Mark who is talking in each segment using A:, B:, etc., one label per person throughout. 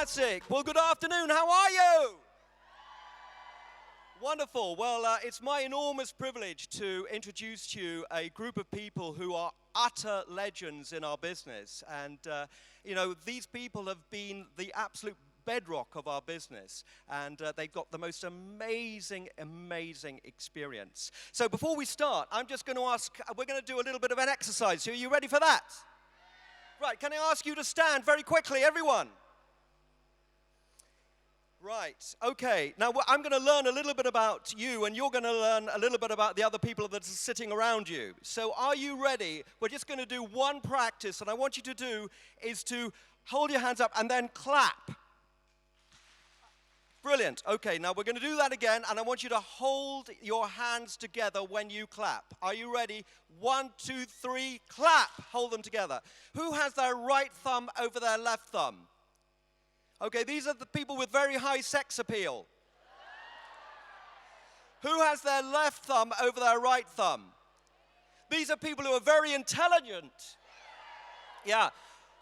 A: Fantastic. Well, good afternoon. How are you? Wonderful. Well, it's my enormous privilege to introduce to you a group of people who are utter legends in our business. And, these people have been the absolute bedrock of our business. And they've got the most amazing, amazing experience. So before we start, I'm just going to ask, we're going to do a little bit of an exercise. Are you ready for that? Right, can I ask you to stand very quickly, everyone? Right, okay. Now, I'm going to learn a little bit about you, and you're going to learn a little bit about the other people that are sitting around you. So are you ready? We're just going to do one practice, and I want you to do is to hold your hands up and then clap. Brilliant. Okay, now we're going to do that again, and I want you to hold your hands together when you clap. Are you ready? 1, 2, 3, clap. Hold them together. Who has their right thumb over their left thumb? Okay, these are the people with very high sex appeal. Who has their left thumb over their right thumb? These are people who are very intelligent. Yeah.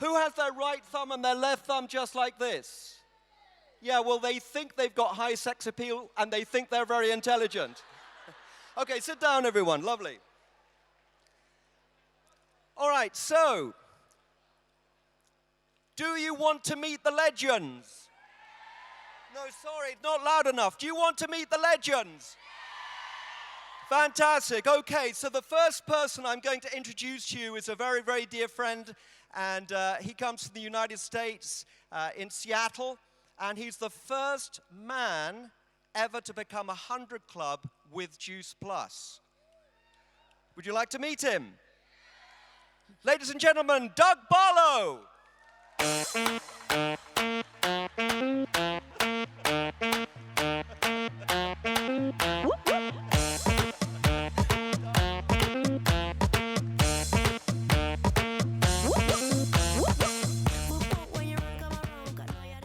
A: Who has their right thumb and their left thumb just like this? Yeah, well, they think they've got high sex appeal and they think they're very intelligent. Okay, sit down, everyone. Lovely. All right, so, do you want to meet the legends? No, sorry, not loud enough. Do you want to meet the legends? Fantastic. Okay, so the first person I'm going to introduce to you is a very, very dear friend, and he comes from the United States in Seattle, and he's the first man ever to become 100 Club with Juice Plus. Would you like to meet him? Ladies and gentlemen, Doug Barlow.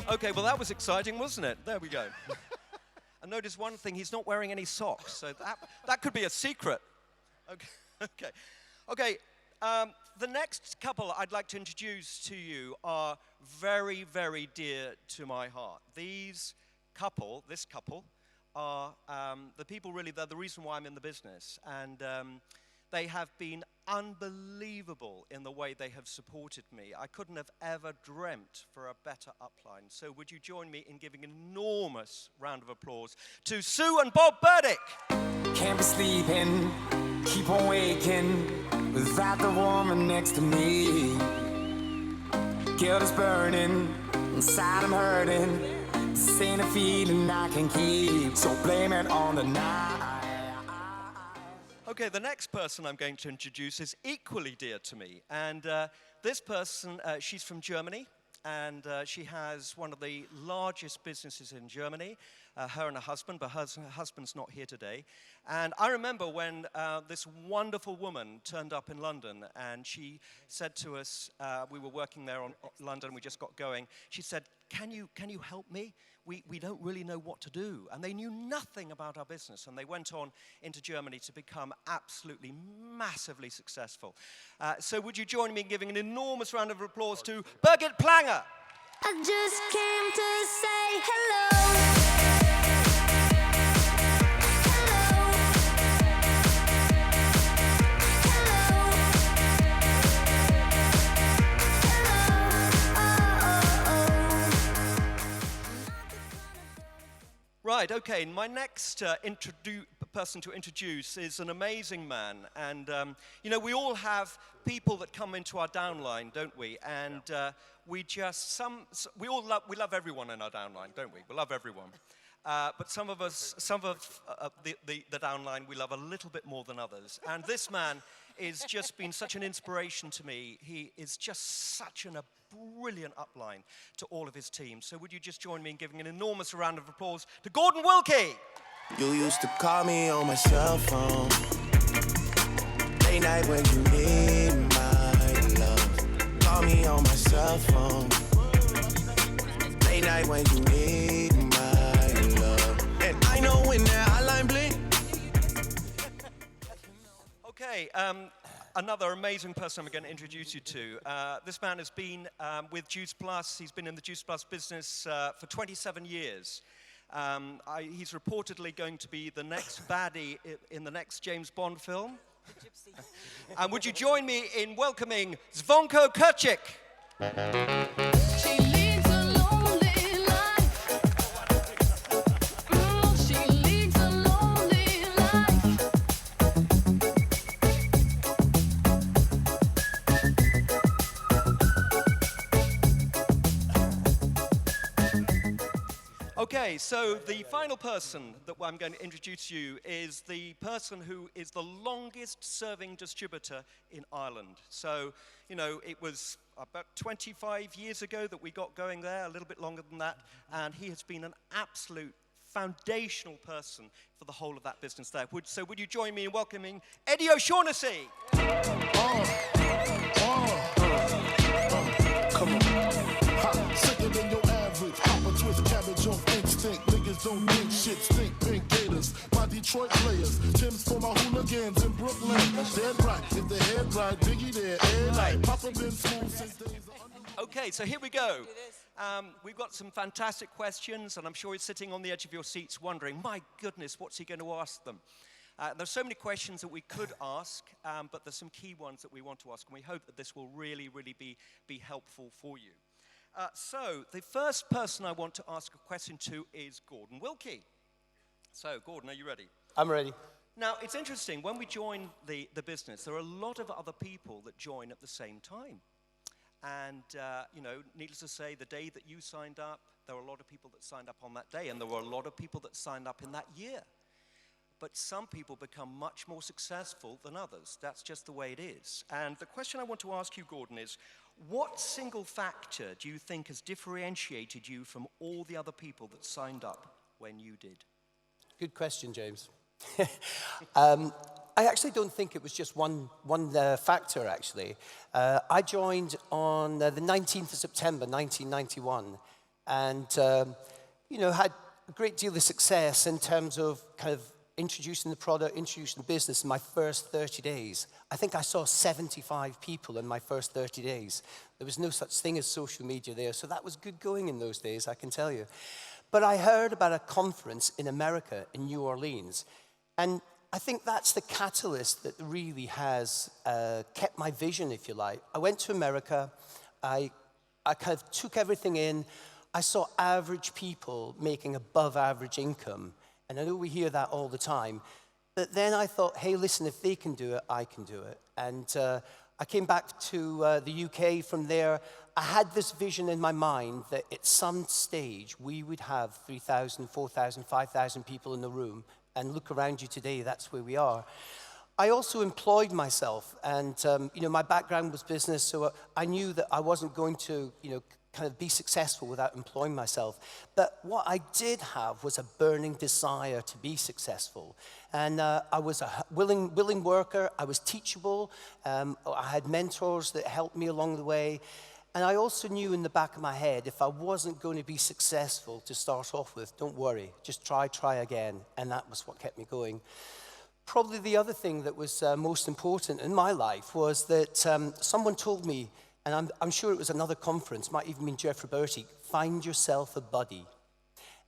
A: Okay, well that was exciting, wasn't it? There we go. I noticed one thing, he's not wearing any socks, so that could be a secret. Okay. The next couple I'd like to introduce to you are very, very dear to my heart. This couple are the people really, they're the reason why I'm in the business. And they have been unbelievable in the way they have supported me. I couldn't have ever dreamt for a better upline. So would you join me in giving an enormous round of applause to Sue and Bob Burdick.
B: Can't be sleeping, keep on waking without the woman next to me. Guilt is burning, inside I'm hurting. This ain't a feeling I can keep, so blame it on the night.
A: Okay, the next person I'm going to introduce is equally dear to me. And this person, she's from Germany, and she has one of the largest businesses in Germany, her and her husband, but her husband's not here today. And I remember when this wonderful woman turned up in London, and she said to us, we were working there on London, we just got going, she said, can you help me? We don't really know what to do. And they knew nothing about our business, and they went on into Germany to become absolutely massively successful. So would you join me in giving an enormous round of applause to Birgit Planger?
C: I just came to say hello.
A: Right, okay, my next person to introduce is an amazing man. And, we all have people that come into our downline, don't we? And we love everyone in our downline, don't we? We love everyone. But some of the downline, we love a little bit more than others. And this man has just been such an inspiration to me. He is just such a brilliant upline to all of his team. So would you just join me in giving an enormous round of applause to Gordon Wilkie?
D: You used to call me on my cell phone, late night when you need my love. Call me on my cell phone, late night when you need my love. And I know when that hotline blink.
A: Okay, another amazing person I'm going to introduce you to. This man has been with Juice Plus. He's been in the Juice Plus business for 27 years. He's reportedly going to be the next baddie in the next James Bond film. And would you join me in welcoming Zvonko Krček?
E: She leads a lonely life. She leads a lonely life.
A: Okay, so the final person that I'm going to introduce you is the person who is the longest serving distributor in Ireland. So, you know, it was about 25 years ago that we got going there, a little bit longer than that, and he has been an absolute foundational person for the whole of that business there. So would you join me in welcoming Eddie O'Shaughnessy?
F: Come on. Hot, sicker than your average. Pop a twist, cabbage off instinct. Niggas don't think shit, stink pink gators. My Detroit players. Tim's for my hooligans in Brooklyn. Dead right, if the head right, Biggie there, air night. Papa been smooth since days of
A: Okay, so here we go. We've got some fantastic questions, and I'm sure you're sitting on the edge of your seats wondering, my goodness, what's he going to ask them? There's so many questions that we could ask, but there's some key ones that we want to ask, and we hope that this will really, really be helpful for you. So the first person I want to ask a question to is Gordon Wilkie. So, Gordon, are you ready?
G: I'm ready.
A: Now, it's interesting, when we join the business, there are a lot of other people that join at the same time. And, you know, needless to say, the day that you signed up, there were a lot of people that signed up on that day, and there were a lot of people that signed up in that year. But some people become much more successful than others. That's just the way it is. And the question I want to ask you, Gordon, is what single factor do you think has differentiated you from all the other people that signed up when you did?
G: Good question, James. I actually don't think it was just one factor, actually. I joined on the 19th of September, 1991, and, you know, had a great deal of success in terms of kind of introducing the product, introducing the business in my first 30 days. I think I saw 75 people in my first 30 days. There was no such thing as social media there, so that was good going in those days, I can tell you. But I heard about a conference in America, in New Orleans, and I think that's the catalyst that really has kept my vision, if you like. I went to America, I kind of took everything in. I saw average people making above average income. And I know we hear that all the time. But then I thought, hey, listen, if they can do it, I can do it. And I came back to the UK from there. I had this vision in my mind that at some stage we would have 3,000, 4,000, 5,000 people in the room. And look around you today, that's where we are. I also employed myself. And, you know, my background was business, so I knew that I wasn't going to, you know, kind of be successful without employing myself. But what I did have was a burning desire to be successful. And I was a willing worker. I was teachable. I had mentors that helped me along the way. And I also knew in the back of my head, if I wasn't going to be successful to start off with, don't worry, just try again. And that was what kept me going. Probably the other thing that was most important in my life was that someone told me, and I'm sure it was another conference, might even been Jeff Roberti, find yourself a buddy.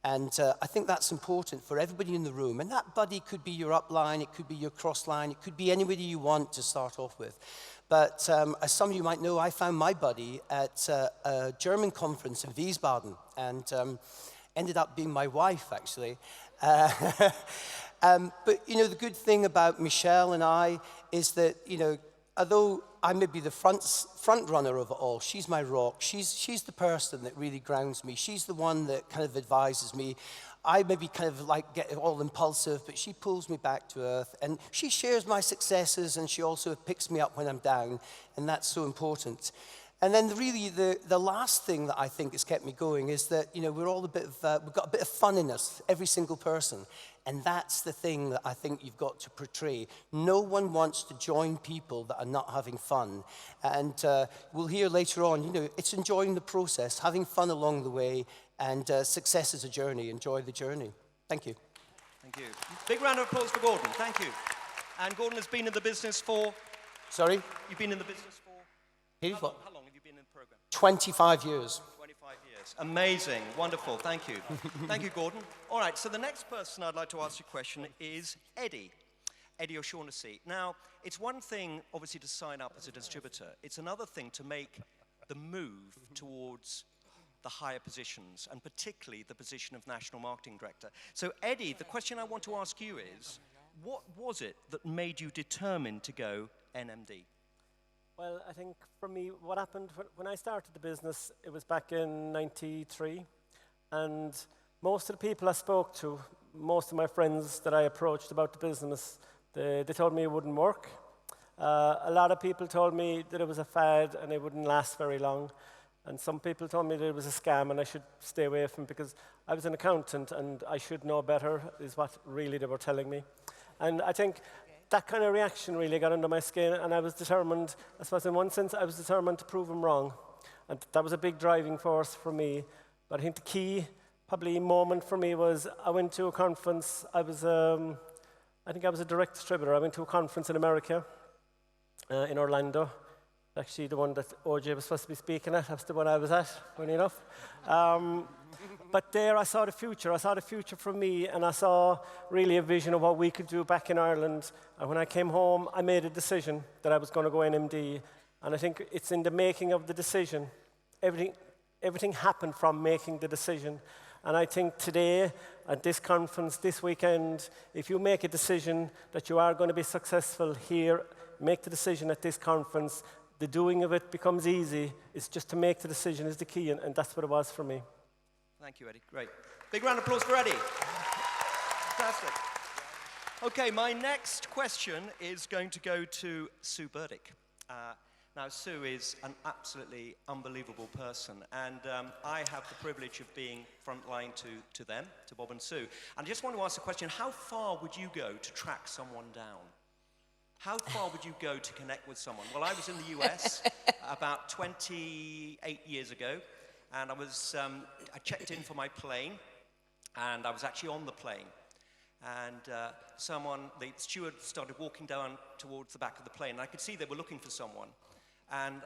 G: And I think that's important for everybody in the room. And that buddy could be your upline, it could be your crossline, it could be anybody you want to start off with. But as some of you might know, I found my buddy at a German conference in Wiesbaden, and ended up being my wife, actually. But, you know, the good thing about Michelle and I is that, you know, although I may be the front runner of it all, she's my rock. She's the person that really grounds me. She's the one that kind of advises me. I maybe kind of like get all impulsive, but she pulls me back to earth. And she shares my successes, and she also picks me up when I'm down, and that's so important. And then really the last thing that I think has kept me going is that, you know, we're all we've got a bit of fun in us, every single person. And that's the thing that I think you've got to portray. No one wants to join people that are not having fun. And we'll hear later on, you know, it's enjoying the process, having fun along the way, and success is a journey. Enjoy the journey. Thank you.
A: Thank you. Big round of applause for Gordon. Thank you. And Gordon has been in the business for
G: Sorry?
A: You've been in the business for
G: Here's
A: how long,
G: what?
A: how long have you been in the program?
G: 25 years.
A: 25 years. Amazing. Wonderful. Thank you. Thank you, Gordon. All right, so the next person I'd like to ask you a question is Eddie. Eddie O'Shaughnessy. Now, it's one thing, obviously, to sign up as a distributor. It's another thing to make the move towards the higher positions, and particularly the position of National Marketing Director. So, Eddie, the question I want to ask you is, what was it that made you determined to go NMD?
H: Well, I think for me, what happened when I started the business, it was back in '93, and most of the people I spoke to, most of my friends that I approached about the business, they told me it wouldn't work. A lot of people told me that it was a fad and it wouldn't last very long. And some people told me that it was a scam and I should stay away from it because I was an accountant and I should know better, is what really they were telling me. And I think that kind of reaction really got under my skin, and I was determined, I suppose in one sense, I was determined to prove them wrong. And that was a big driving force for me. But I think the key, probably moment for me was I went to a conference. I think I was a direct distributor. I went to a conference in America, in Orlando. Actually, the one that OJ was supposed to be speaking at, that's the one I was at, funny enough. But there I saw the future. I saw the future for me, and I saw really a vision of what we could do back in Ireland. And when I came home, I made a decision that I was going to go NMD. And I think it's in the making of the decision. Everything happened from making the decision. And I think today, at this conference, this weekend, if you make a decision that you are going to be successful here, make the decision at this conference, the doing of it becomes easy. It's just to make the decision is the key, and that's what it was for me.
A: Thank you, Eddie. Great. Big round of applause for Eddie. Fantastic. Okay, my next question is going to go to Sue Burdick. Now, Sue is an absolutely unbelievable person, and I have the privilege of being frontline to them, to Bob and Sue. And I just want to ask a question. How far would you go to track someone down? How far would you go to connect with someone? Well, I was in the US about 28 years ago, and I checked in for my plane, and I was actually on the plane. And the steward started walking down towards the back of the plane, and I could see they were looking for someone. And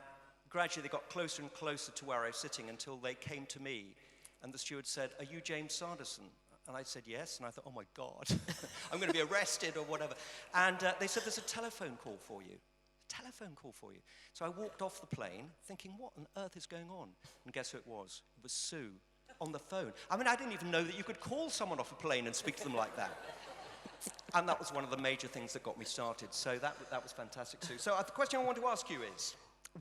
A: gradually they got closer and closer to where I was sitting until they came to me, and the steward said, "Are you James Sanderson?" And I said, "Yes." And I thought, "Oh my God, I'm going to be arrested or whatever." And they said, "There's a telephone call for you. Telephone call for you." So I walked off the plane thinking, what on earth is going on? And guess who it was? It was Sue on the phone. I mean, I didn't even know that you could call someone off a plane and speak to them like that. And that was one of the major things that got me started. So that was fantastic, Sue. So the question I want to ask you is,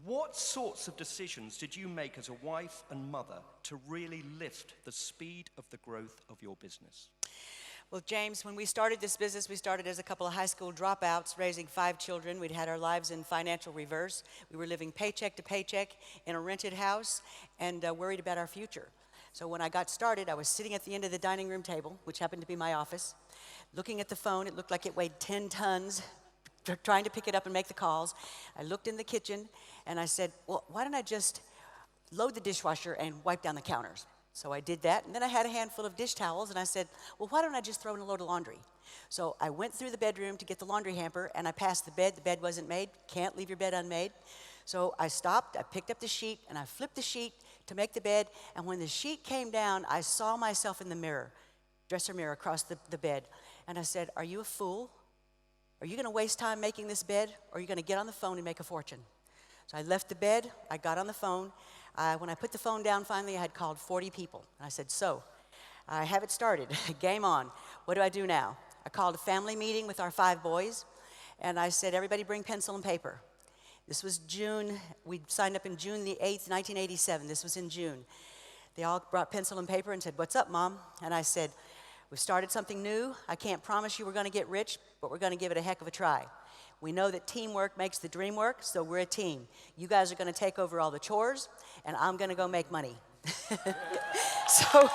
A: what sorts of decisions did you make as a wife and mother to really lift the speed of the growth of your business?
I: Well, James, when we started this business, we started as a couple of high school dropouts, raising 5 children. We'd had our lives in financial reverse. We were living paycheck to paycheck in a rented house and worried about our future. So when I got started, I was sitting at the end of the dining room table, which happened to be my office, looking at the phone. It looked like it weighed 10 tons, trying to pick it up and make the calls. I looked in the kitchen, and I said, well, why don't I just load the dishwasher and wipe down the counters? So I did that, and then I had a handful of dish towels, and I said, well, why don't I just throw in a load of laundry? So I went through the bedroom to get the laundry hamper, and I passed the bed. The bed wasn't made. Can't leave your bed unmade. So I stopped, I picked up the sheet, and I flipped the sheet to make the bed, and when the sheet came down, I saw myself in the mirror, dresser mirror across the bed, and I said, are you a fool? Are you gonna waste time making this bed, or are you gonna get on the phone and make a fortune? So I left the bed, I got on the phone. When I put the phone down finally, I had called 40 people. And I said, so, I have it started, game on. What do I do now? I called a family meeting with our 5 boys, and I said, everybody bring pencil and paper. This was June, we signed up in June the 8th, 1987, this was in June. They all brought pencil and paper and said, what's up, Mom? And I said, we've started something new. I can't promise you we're gonna get rich, but we're gonna give it a heck of a try. We know that teamwork makes the dream work, so we're a team. You guys are gonna take over all the chores, and I'm gonna go make money. So,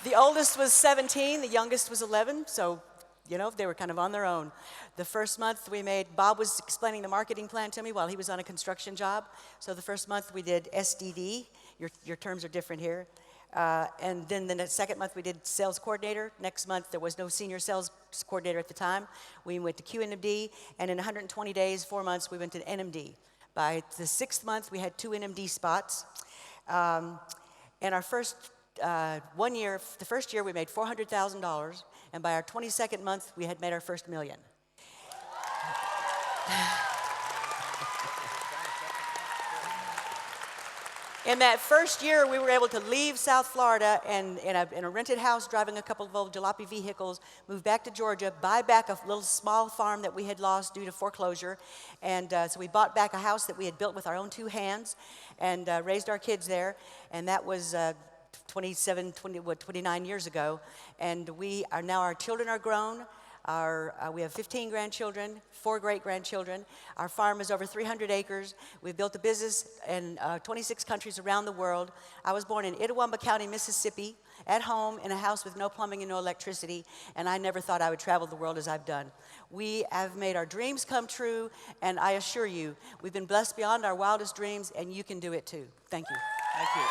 I: the oldest was 17, the youngest was 11, so, you know, they were kind of on their own. The first month we made, Bob was explaining the marketing plan to me while he was on a construction job. So the first month we did SDD, your terms are different here. And then the second month we did sales coordinator. Next month there was no senior sales coordinator at the time. We went to QNMD, and in 120 days, 4 months, we went to NMD. By the 6th month, we had 2 NMD spots. And our first 1 year, the first year we made $400,000, and by our 22nd month, we had made our first $1 million. In that first year, we were able to leave South Florida and in a rented house, driving a couple of old jalopy vehicles, move back to Georgia, buy back a little small farm that we had lost due to foreclosure. And so we bought back a house that we had built with our own 2 hands and raised our kids there. And that was 29 years ago. And we are now, our children are grown. We have 15 grandchildren, 4 great-grandchildren. Our farm is over 300 acres. We've built a business in 26 countries around the world. I was born in Itawamba County, Mississippi, at home in a house with no plumbing and no electricity, and I never thought I would travel the world as I've done. We have made our dreams come true, and I assure you, we've been blessed beyond our wildest dreams, and you can do it too. Thank you.
A: Thank you.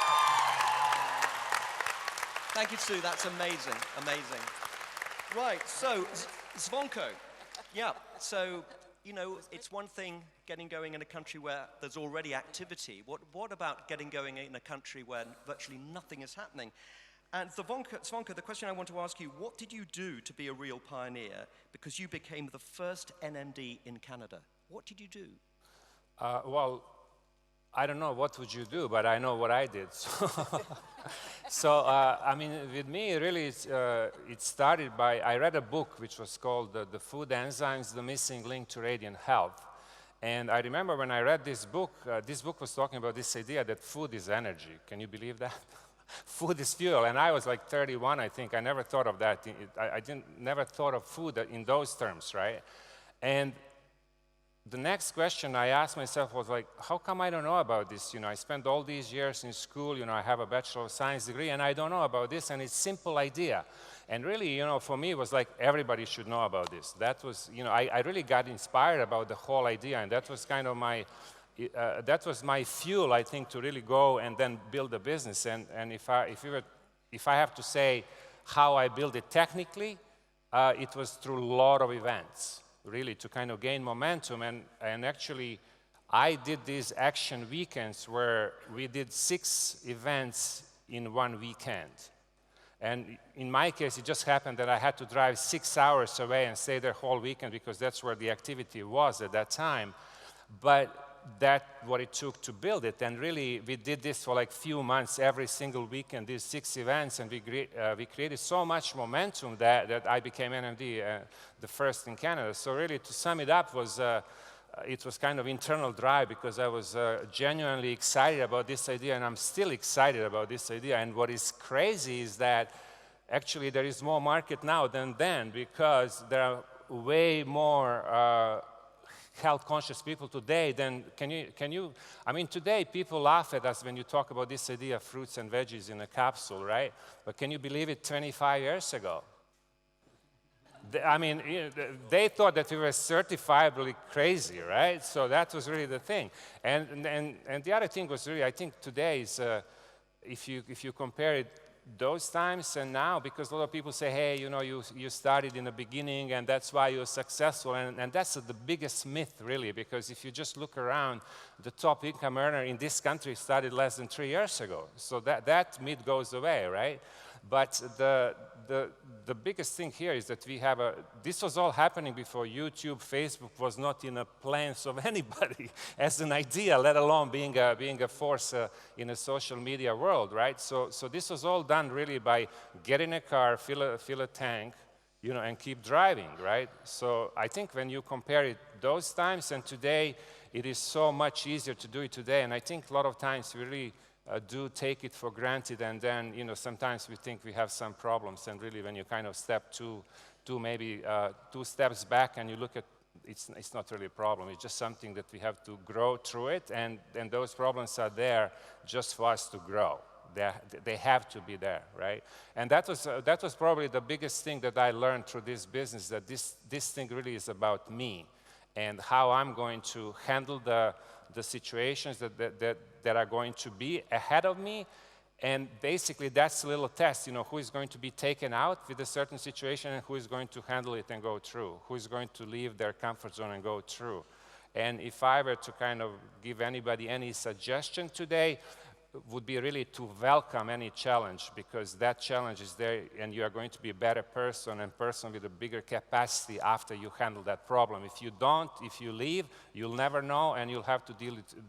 A: Thank you, Sue. That's amazing, amazing. Right, so Zvonko, yeah, so, you know, it's one thing getting going in a country where there's already activity. What about getting going in a country where virtually nothing is happening? And Zvonko, the question I want to ask you, what did you do to be a real pioneer? Because you became the first NMD in Canada. What did you do?
J: Well, I don't know what would you do, but I know what I did. So, I mean, with me, really, it started by, I read a book which was called The Food Enzymes, The Missing Link to Radiant Health. And I remember when I read this book was talking about this idea that food is energy. Can you believe that? Food is fuel. And I was like 31, I think. I never thought of that. I never thought of food in those terms, right? And the next question I asked myself was like, how come I don't know about this? You know, I spent all these years in school, you know, I have a Bachelor of Science degree, and I don't know about this, and it's a simple idea. And really, you know, for me, it was like, everybody should know about this. That was, you know, I really got inspired about the whole idea, and that was kind of my, that was my fuel, I think, to really go and then build a business. And if I have to say how I built it technically, it was through a lot of events, really, to kind of gain momentum. And actually, I did these action weekends where we did 6 events in one weekend. And in my case, it just happened that I had to drive 6 hours away and stay there whole weekend because that's where the activity was at that time. But that's what it took to build it. And really, we did this for like few months, every single weekend, these 6 events, and we created so much momentum that I became NMD, the first in Canada. So really, to sum it up, it was kind of internal drive because I was genuinely excited about this idea, and I'm still excited about this idea. And what is crazy is that actually there is more market now than then because there are way more health-conscious people today than, I mean, today people laugh at us when you talk about this idea of fruits and veggies in a capsule, right? But can you believe it, 25 years ago? I mean, they thought that we were certifiably crazy, right? So that was really the thing. And the other thing was really, I think today is, if you compare it those times and now, because a lot of people say, hey, you know, you started in the beginning and that's why you're successful, and that's the biggest myth, really, because if you just look around, the top income earner in this country started less than 3 years ago. So that myth goes away, right? But the biggest thing here is that we have this was all happening before YouTube, Facebook was not in the plans of anybody as an idea, let alone being a force in a social media world, right? So this was all done really by getting a car, fill a tank, you know, and keep driving, right? So I think when you compare it those times and today, it is so much easier to do it today. And I think a lot of times we really do take it for granted, and then, you know, sometimes we think we have some problems, and really when you kind of step maybe 2 steps back and you look at it's not really a problem, it's just something that we have to grow through it, and those problems are there just for us to grow. They have to be there, right? And that was probably the biggest thing that I learned through this business, that this thing really is about me and how I'm going to handle the situations that are going to be ahead of me, And basically, that's a little test, who is going to be taken out with a certain situation and who is going to handle it and go through, who is going to leave their comfort zone and go through. And if I were to kind of give anybody any suggestion today, would be really to welcome any challenge, because that challenge is there and you are going to be a better person and person with a bigger capacity after you handle that problem. If you don't, if you leave, you'll never know and you'll have to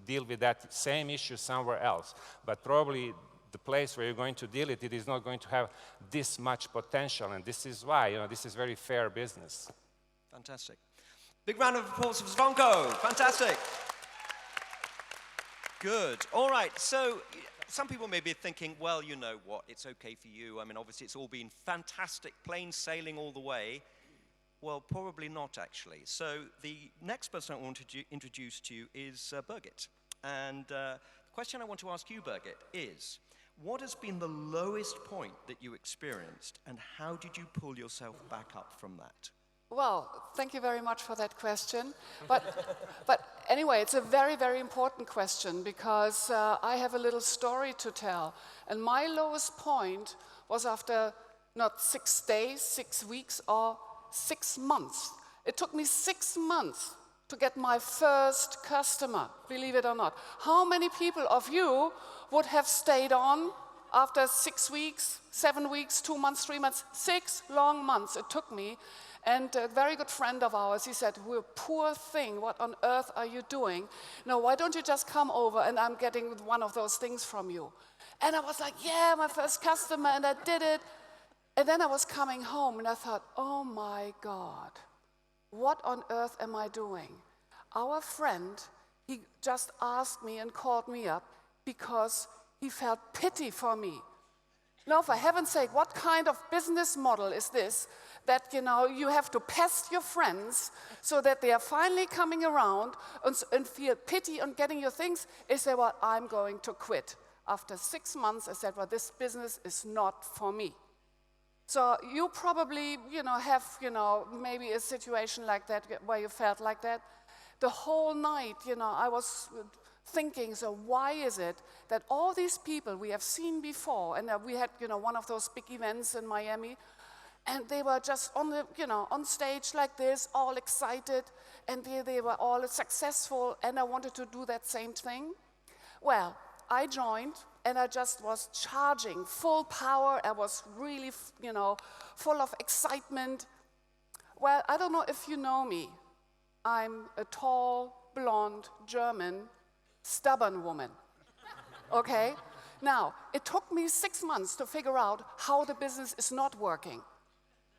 J: deal with that same issue somewhere else. But probably the place where you're going to deal it is not going to have this much potential, and this is why, this is very fair business.
A: Fantastic. Big round of applause for Zvonko. Fantastic. Good. All right. So some people may be thinking, well, you know what, it's okay for you. I mean, obviously, it's all been fantastic, plain sailing all the way. Well, probably not, actually. So the next person I want to introduce to you is Birgit. And the question I want to ask you, Birgit, is what has been the lowest point that you experienced, and how did you pull yourself back up from that?
K: Well, thank you very much for that question. But anyway, it's a very, very important question, because I have a little story to tell. And my lowest point was after not 6 days, 6 weeks, or 6 months. It took me 6 months to get my first customer, believe it or not. How many people of you would have stayed on after 6 weeks, 7 weeks, 2 months, 3 months, 6 long months it took me? And a very good friend of ours, he said, "Well, poor thing, what on earth are you doing? No, why don't you just come over and I'm getting one of those things from you?" And I was like, yeah, my first customer, and I did it. And then I was coming home and I thought, oh my God, what on earth am I doing? Our friend, he just asked me and called me up because he felt pity for me. Now, for heaven's sake, what kind of business model is this? That, you have to pest your friends so that they are finally coming around and feel pity on getting your things. He said, well, I'm going to quit. After 6 months, I said, well, this business is not for me. So you probably, have, maybe a situation like that where you felt like that. The whole night, I was thinking, so why is it that all these people we have seen before, and we had, one of those big events in Miami, and they were just on the, on stage like this, all excited, and they were all successful, and I wanted to do that same thing. Well, I joined, and I just was charging full power. I was really, full of excitement. Well, I don't know if you know me. I'm a tall, blonde, German, stubborn woman. Okay? Now, it took me 6 months to figure out how the business is not working.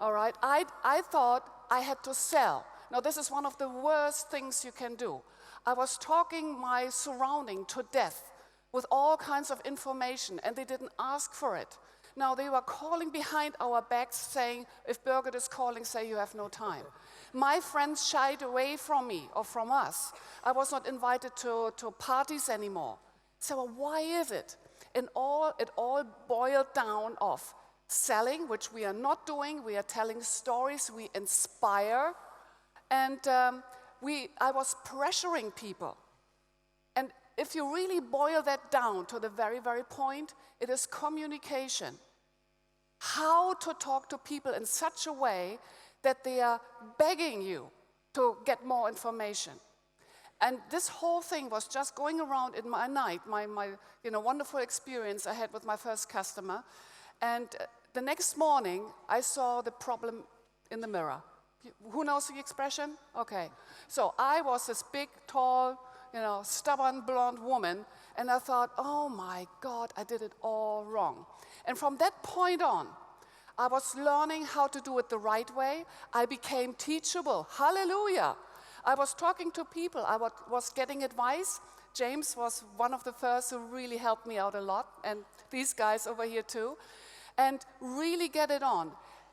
K: All right, I thought I had to sell. Now, this is one of the worst things you can do. I was talking my surrounding to death with all kinds of information, and they didn't ask for it. Now, they were calling behind our backs saying, if Birgit is calling, say you have no time. My friends shied away from me or from us. I was not invited to parties anymore. So why is it? And it all boiled down of selling, which we are not doing. We are telling stories, we inspire, and I was pressuring people. And if you really boil that down to the very, very point, it is communication. How to talk to people in such a way that they are begging you to get more information. And this whole thing was just going around in my night, my wonderful experience I had with my first customer. And the next morning, I saw the problem in the mirror. Who knows the expression? Okay. So I was this big, tall, stubborn, blonde woman, and I thought, oh my God, I did it all wrong. And from that point on, I was learning how to do it the right way. I became teachable. Hallelujah. I was talking to people. I was getting advice. James was one of the first who really helped me out a lot, and these guys over here too. And really get it on.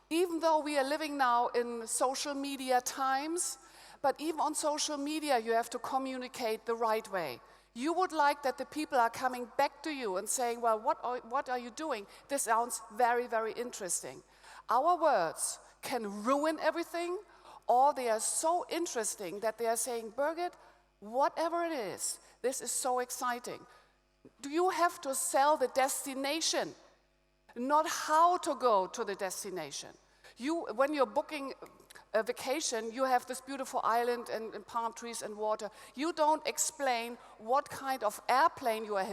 K: Even though we are living now in social media times, but even on social media, you have to communicate the right way. You would like that the people are coming back to you and saying, well, what are you doing? This sounds very, very interesting. Our words can ruin everything, or they are so interesting that they are saying, Birgit, whatever it is, this is so exciting. You have to sell the destination, not how to go to the destination. When you're booking a vacation, you have this beautiful island and palm trees and water. You don't explain what kind of airplane you are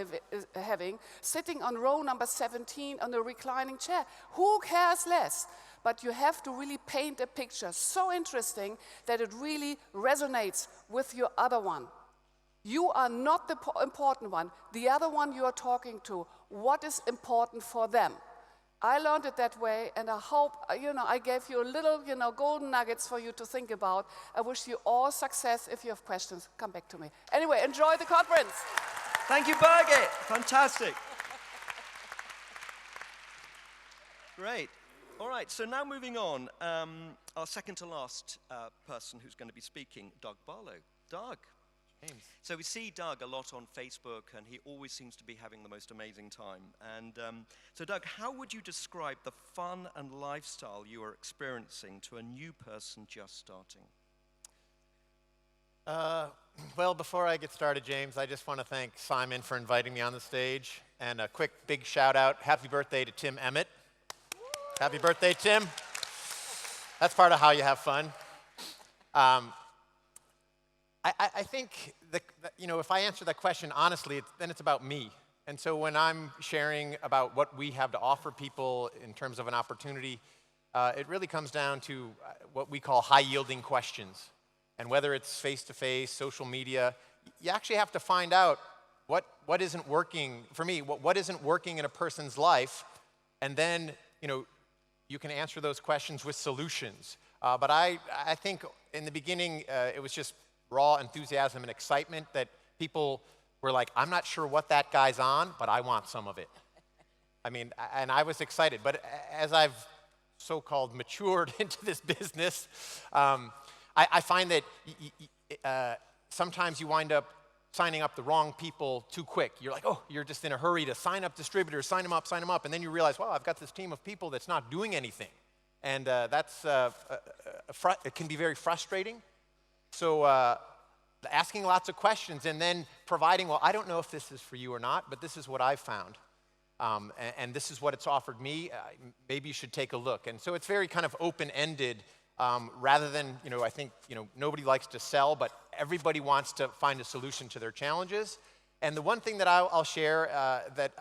K: having, sitting on row number 17 on a reclining chair. Who cares less? But you have to really paint a picture so interesting that it really resonates with your other one. You are not the important one. The other one you are talking to, what is important for them? I learned it that way, and I hope, I gave you a little, golden nuggets for you to think about. I wish you all success. If you have questions, come back to me. Anyway, enjoy the conference.
A: Thank you, Birgit. Fantastic. Great. All right, so now moving on, our second to last person who's going to be speaking, Doug Barlow. Doug.
L: James.
A: So we see Doug a lot on Facebook, and he always seems to be having the most amazing time. And so, Doug, how would you describe the fun and lifestyle you are experiencing to a new person just starting?
L: Well, before I get started, James, I just want to thank Simon for inviting me on the stage. And a quick, big shout out, happy birthday to Tim Emmett. Happy birthday, Tim. That's part of how you have fun. I think, if I answer that question honestly, then it's about me. And so when I'm sharing about what we have to offer people in terms of an opportunity, it really comes down to what we call high-yielding questions. And whether it's face-to-face, social media, you actually have to find out what isn't working, for me, what isn't working in a person's life, and then, you can answer those questions with solutions. But I think in the beginning, it was just raw enthusiasm and excitement that people were like, I'm not sure what that guy's on, but I want some of it. And I was excited. But as I've so-called matured into this business, I find that sometimes you wind up signing up the wrong people too quick. You're like, you're just in a hurry to sign up distributors, sign them up, and then you realize, wow, I've got this team of people that's not doing anything. And it can be very frustrating. So asking lots of questions and then providing, well, I don't know if this is for you or not, but this is what I've found. And this is what it's offered me. Maybe you should take a look. And so it's very kind of open-ended rather than, I think, nobody likes to sell, but everybody wants to find a solution to their challenges. And the one thing that I'll share that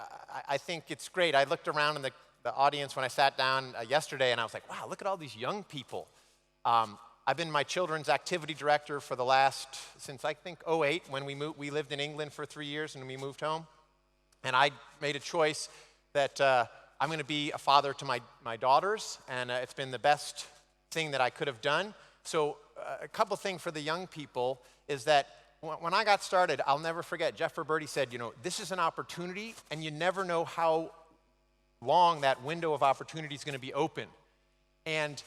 L: I think it's great, I looked around in the audience when I sat down yesterday, and I was like, wow, look at all these young people. I've been my children's activity director for since I think 2008, when we lived in England for 3 years and we moved home. And I made a choice that I'm going to be a father to my daughters, and it's been the best thing that I could have done. So a couple things for the young people is that when I got started, I'll never forget, Jeff Roberti said, this is an opportunity, and you never know how long that window of opportunity is going to be open. And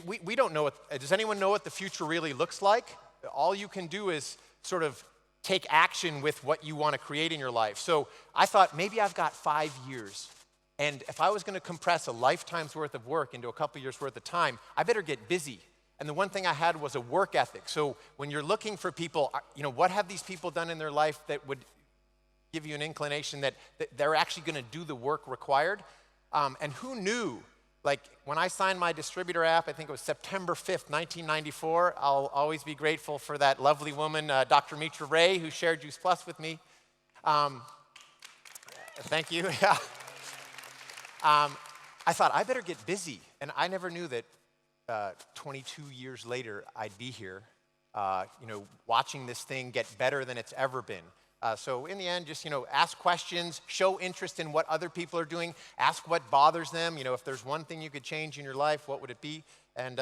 L: we don't know does anyone know what the future really looks like? All you can do is sort of take action with what you want to create in your life. So I thought, maybe I've got 5 years. And if I was going to compress a lifetime's worth of work into a couple years worth of time, I better get busy. And the one thing I had was a work ethic. So when you're looking for people, what have these people done in their life that would give you an inclination that they're actually going to do the work required? And who knew? Like, when I signed my distributor app, I think it was September 5th, 1994, I'll always be grateful for that lovely woman, Dr. Mitra Ray, who shared Juice Plus with me. Thank you. Yeah. I thought, I better get busy. And I never knew that 22 years later, I'd be here, watching this thing get better than it's ever been. So in the end, just, ask questions, show interest in what other people are doing, ask what bothers them. If there's one thing you could change in your life, what would it be? And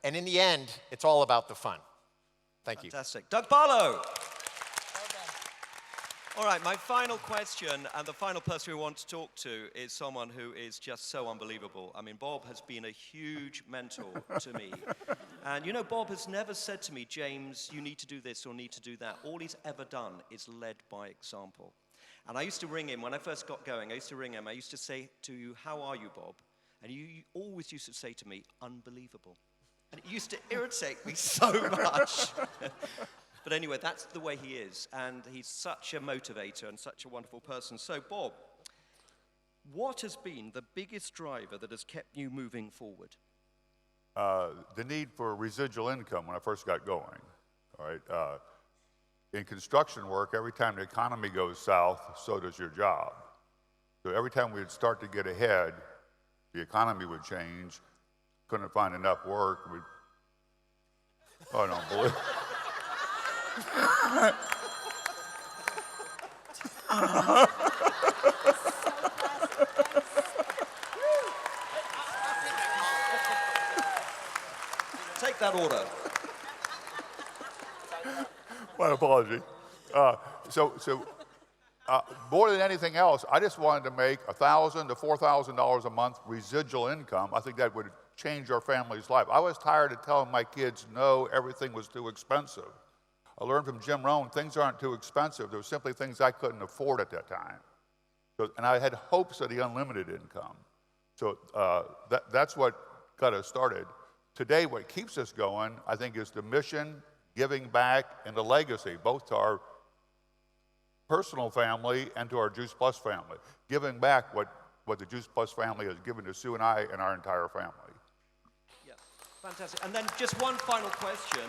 L: in the end, it's all about the fun. Thank you.
A: Fantastic. Doug Barlow. All right, my final question, and the final person we want to talk to is someone who is just so unbelievable. Bob has been a huge mentor to me. And Bob has never said to me, James, you need to do this or need to do that. All he's ever done is led by example. And I used to ring him, when I first got going, I used to say to you, how are you, Bob? And you always used to say to me, unbelievable. And it used to irritate me so much. But anyway, that's the way he is, and he's such a motivator and such a wonderful person. So, Bob, what has been the biggest driver that has kept you moving forward?
M: The need for residual income when I first got going. All right. In construction work, every time the economy goes south, so does your job. So every time we'd start to get ahead, the economy would change. Couldn't find enough work. I don't believe.
A: Take that order.
M: My apology. More than anything else, I just wanted to make $1,000 to $4,000 a month residual income. I think that would change our family's life. I was tired of telling my kids, no, everything was too expensive. I learned from Jim Rohn, things aren't too expensive. There were simply things I couldn't afford at that time. And I had hopes of the unlimited income. So that's what got us started. Today, what keeps us going, I think, is the mission, giving back, and the legacy, both to our personal family and to our Juice Plus family. Giving back what the Juice Plus family has given to Sue and I and our entire family.
A: Yeah, fantastic. And then just one final question.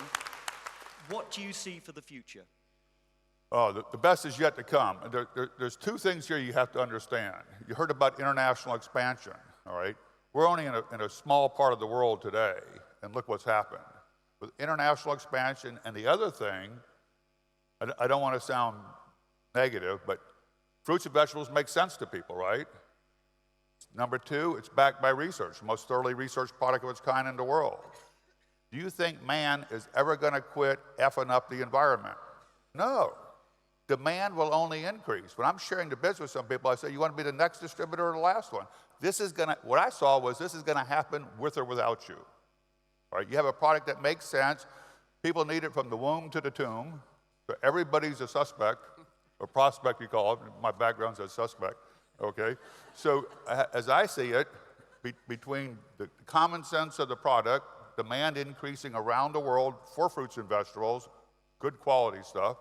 A: What do you see for the future?
M: Oh, the best is yet to come. There's two things here you have to understand. You heard about international expansion, all right? We're only in a small part of the world today, and look what's happened. With international expansion, and the other thing, I don't want to sound negative, but fruits and vegetables make sense to people, right? Number two, it's backed by research, the most thoroughly researched product of its kind in the world. Do you think man is ever going to quit effing up the environment? No. Demand will only increase. When I'm sharing the business with some people, I say, you want to be the next distributor or the last one? What I saw was this is going to happen with or without you. All right, you have a product that makes sense. People need it from the womb to the tomb. So everybody's a suspect, or prospect you call it. My background says suspect, okay? So as I see it, between the common sense of the product, demand increasing around the world for fruits and vegetables, good quality stuff,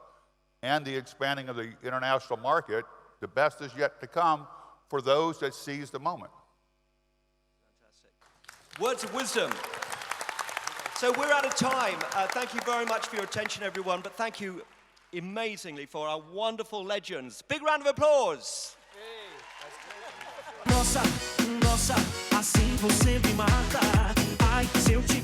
M: and the expanding of the international market, the best is yet to come for those that seize the moment.
A: Fantastic. Words of wisdom. So we're out of time. Thank you very much for your attention, everyone, but thank you amazingly for our wonderful legends. Big round of applause.
N: Nossa, assim você me mata. Ai, se eu te